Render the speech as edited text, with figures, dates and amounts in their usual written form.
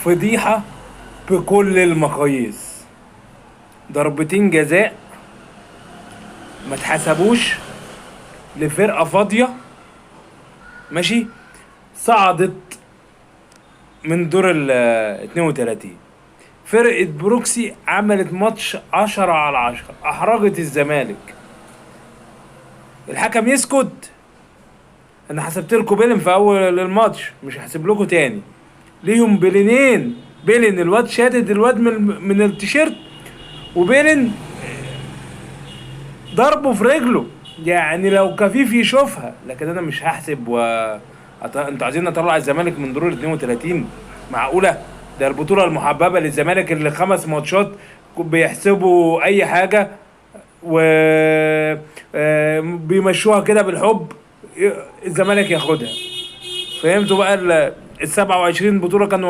فضيحة بكل المقاييس. ضربتين جزاء ما اتحسبوش لفرقة فاضية، ماشي، صعدت من دور ال 32. فرقة بروكسي عملت ماتش 10/10، احرجت الزمالك. الحكم يسكت؟ انا حسبت لكم بيلن في اول الماتش، مش هحسب لكم تاني. ليهم بيلينين، بيلن الواد شادد الواد من التيشيرت، وبيلن ضربه في رجله، يعني لو كفيف يشوفها. لكن انا مش هحسب انتوا عايزين نطلع الزمالك من دور ال 32؟ معقوله؟ ده البطوله المحببه للزمالك اللي 5 ماتشات بيحسبوا اي حاجه و بيمشوها كده بالحب، الزمالك ياخدها. فهمتوا بقى ال 27 بطوله كانوا